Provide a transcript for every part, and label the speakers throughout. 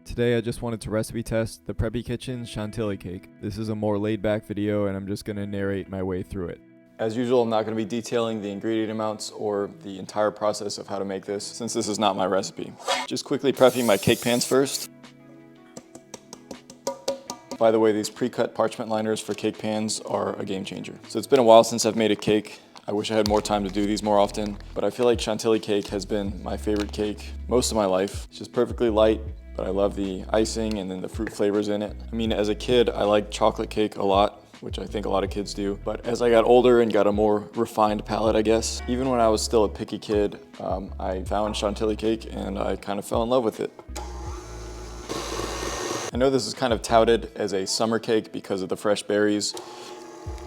Speaker 1: Today I just wanted to recipe test the Preppy Kitchen's Chantilly cake. This is a more laid back video and I'm just going to narrate my way through it. As usual, I'm not going to be detailing the ingredient amounts or the entire process of how to make this since this is not my recipe. Just quickly prepping my cake pans first. By the way, these pre-cut parchment liners for cake pans are a game changer. So it's been a while since I've made a cake. I wish I had more time to do these more often, but I feel like Chantilly cake has been my favorite cake most of my life. It's just perfectly light, but I love the icing and then the fruit flavors in it. I mean, as a kid, I liked chocolate cake a lot, which I think a lot of kids do. But as I got older and got a more refined palate, I guess, even when I was still a picky kid, I found Chantilly cake and I kind of fell in love with it. I know this is kind of touted as a summer cake because of the fresh berries.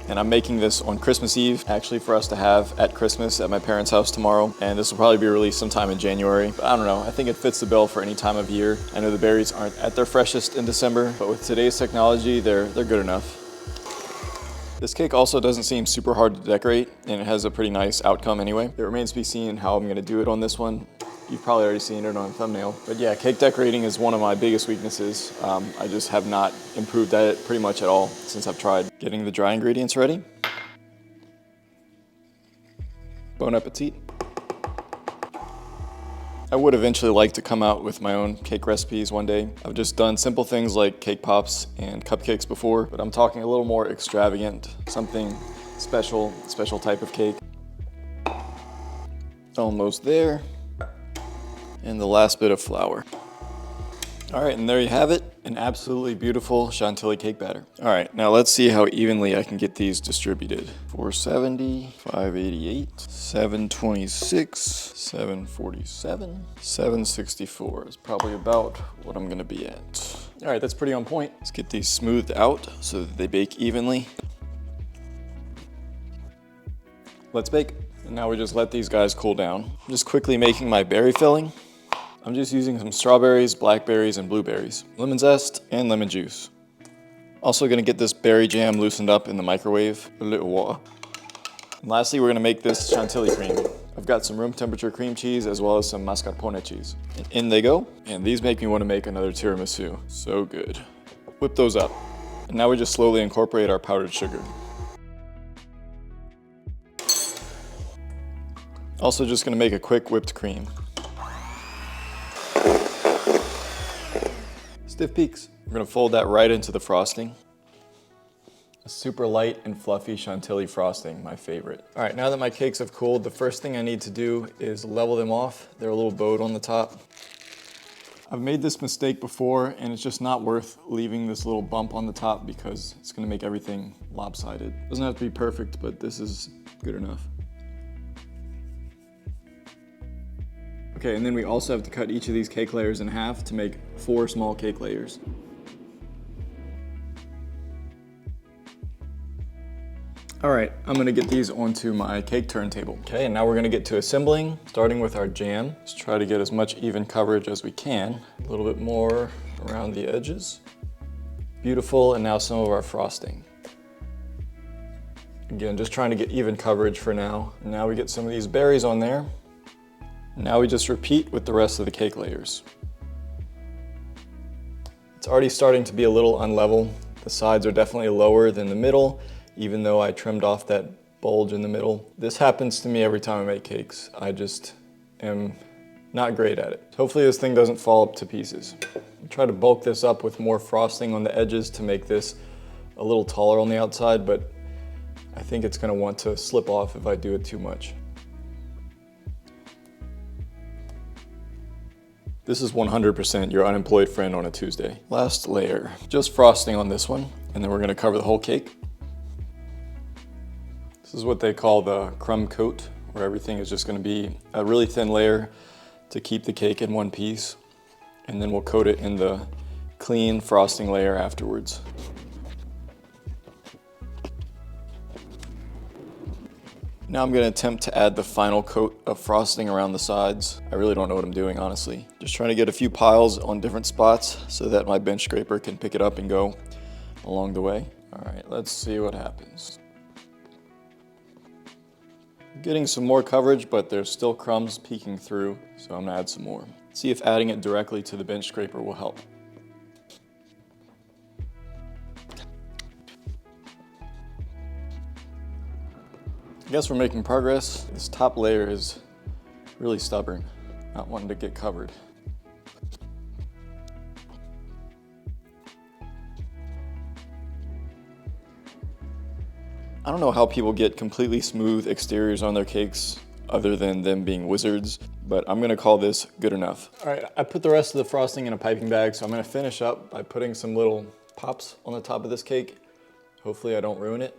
Speaker 1: And I'm making this on Christmas Eve, actually for us to have at Christmas at my parents' house tomorrow. And this will probably be released sometime in January. But I don't know, I think it fits the bill for any time of year. I know the berries aren't at their freshest in December, but with today's technology, they're good enough. This cake also doesn't seem super hard to decorate, and it has a pretty nice outcome anyway. It remains to be seen how I'm gonna do it on this one. You've probably already seen it on a thumbnail. But yeah, cake decorating is one of my biggest weaknesses. I just have not improved at it pretty much at all since I've tried. Getting the dry ingredients ready. Bon appetit. I would eventually like to come out with my own cake recipes one day. I've just done simple things like cake pops and cupcakes before, but I'm talking a little more extravagant, something special type of cake. Almost there. And the last bit of flour. All right, and there you have it, an absolutely beautiful Chantilly cake batter. All right, now let's see how evenly I can get these distributed. 470, 588, 726, 747, 764 is probably about what I'm gonna be at. All right, that's pretty on point. Let's get these smoothed out so that they bake evenly. Let's bake. And now we just let these guys cool down. I'm just quickly making my berry filling. I'm just using some strawberries, blackberries, and blueberries, lemon zest, and lemon juice. Also gonna get this berry jam loosened up in the microwave, a little water. And lastly, we're gonna make this Chantilly cream. I've got some room temperature cream cheese as well as some mascarpone cheese. And in they go, and these make me wanna make another tiramisu. So good. Whip those up. And now we just slowly incorporate our powdered sugar. Also just gonna make a quick whipped cream. Stiff peaks. We're gonna fold that right into the frosting. A super light and fluffy Chantilly frosting, my favorite. All right, now that my cakes have cooled, the first thing I need to do is level them off. They're a little bowed on the top. I've made this mistake before and it's just not worth leaving this little bump on the top because it's gonna make everything lopsided. Doesn't have to be perfect, but this is good enough. Okay, and then we also have to cut each of these cake layers in half to make 4 small cake layers. All right, I'm gonna get these onto my cake turntable. Okay, and now we're gonna get to assembling, starting with our jam. Let's try to get as much even coverage as we can. A little bit more around the edges. Beautiful, and now some of our frosting. Again, just trying to get even coverage for now. And now we get some of these berries on there. Now we just repeat with the rest of the cake layers. It's already starting to be a little unlevel. The sides are definitely lower than the middle, even though I trimmed off that bulge in the middle. This happens to me every time I make cakes. I just am not great at it. Hopefully this thing doesn't fall up to pieces. I'll try to bulk this up with more frosting on the edges to make this a little taller on the outside, but I think it's gonna want to slip off if I do it too much. This is 100% your unemployed friend on a Tuesday. Last layer, just frosting on this one, and then we're gonna cover the whole cake. This is what they call the crumb coat, where everything is just gonna be a really thin layer to keep the cake in one piece, and then we'll coat it in the clean frosting layer afterwards. Now I'm gonna attempt to add the final coat of frosting around the sides. I really don't know what I'm doing, honestly. Just trying to get a few piles on different spots so that my bench scraper can pick it up and go along the way. All right, let's see what happens. Getting some more coverage, but there's still crumbs peeking through, so I'm gonna add some more. See if adding it directly to the bench scraper will help. I guess we're making progress. This top layer is really stubborn, not wanting to get covered. I don't know how people get completely smooth exteriors on their cakes other than them being wizards, but I'm gonna call this good enough. All right, I put the rest of the frosting in a piping bag, so I'm gonna finish up by putting some little pops on the top of this cake. Hopefully I don't ruin it.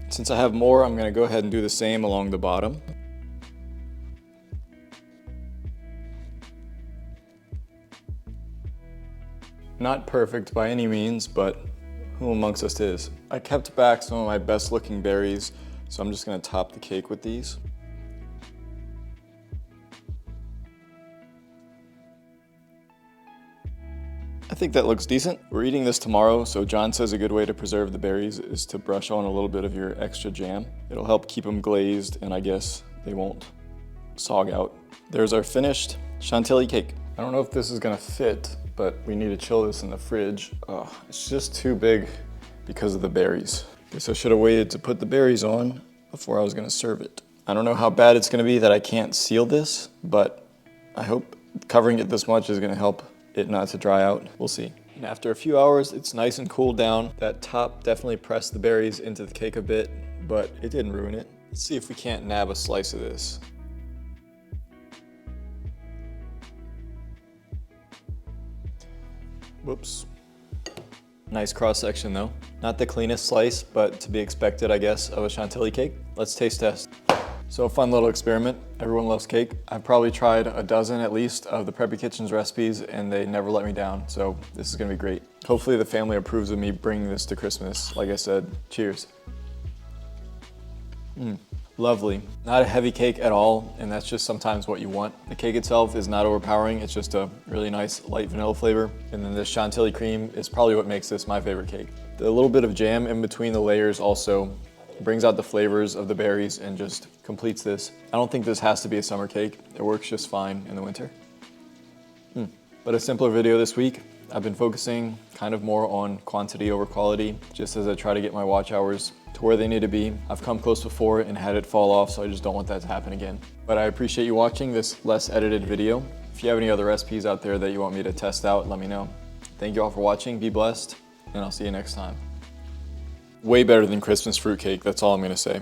Speaker 1: Since I have more, I'm gonna go ahead and do the same along the bottom. Not perfect by any means, but who amongst us is? I kept back some of my best looking berries, so I'm just gonna top the cake with these. I think that looks decent. We're eating this tomorrow, so John says a good way to preserve the berries is to brush on a little bit of your extra jam. It'll help keep them glazed, and I guess they won't sog out. There's our finished Chantilly cake. I don't know if this is gonna fit, but we need to chill this in the fridge. Oh, it's just too big because of the berries. Guess I should have waited to put the berries on before I was gonna serve it. I don't know how bad it's gonna be that I can't seal this, but I hope covering it this much is gonna help it not to dry out. We'll see. And after a few hours, it's nice and cooled down. That top definitely pressed the berries into the cake a bit, but it didn't ruin it. Let's see if we can't nab a slice of this. Whoops. Nice cross section though. Not the cleanest slice, but to be expected, I guess, of a Chantilly cake. Let's taste test. So a fun little experiment. Everyone loves cake. I've probably tried a dozen at least of the Preppy Kitchen's recipes and they never let me down. So this is gonna be great. Hopefully the family approves of me bringing this to Christmas. Like I said, cheers. Lovely. Not a heavy cake at all, and that's just sometimes what you want. The cake itself is not overpowering. It's just a really nice light vanilla flavor. And then this Chantilly cream is probably what makes this my favorite cake. The little bit of jam in between the layers also brings out the flavors of the berries and just completes this. I don't think this has to be a summer cake. It works just fine in the winter. But a simpler video this week. I've been focusing kind of more on quantity over quality, just as I try to get my watch hours to where they need to be. I've come close before and had it fall off, so I just don't want that to happen again. But I appreciate you watching this less edited video. If you have any other recipes out there that you want me to test out, let me know. Thank you all for watching, be blessed, and I'll see you next time. Way better than Christmas fruitcake, that's all I'm gonna say.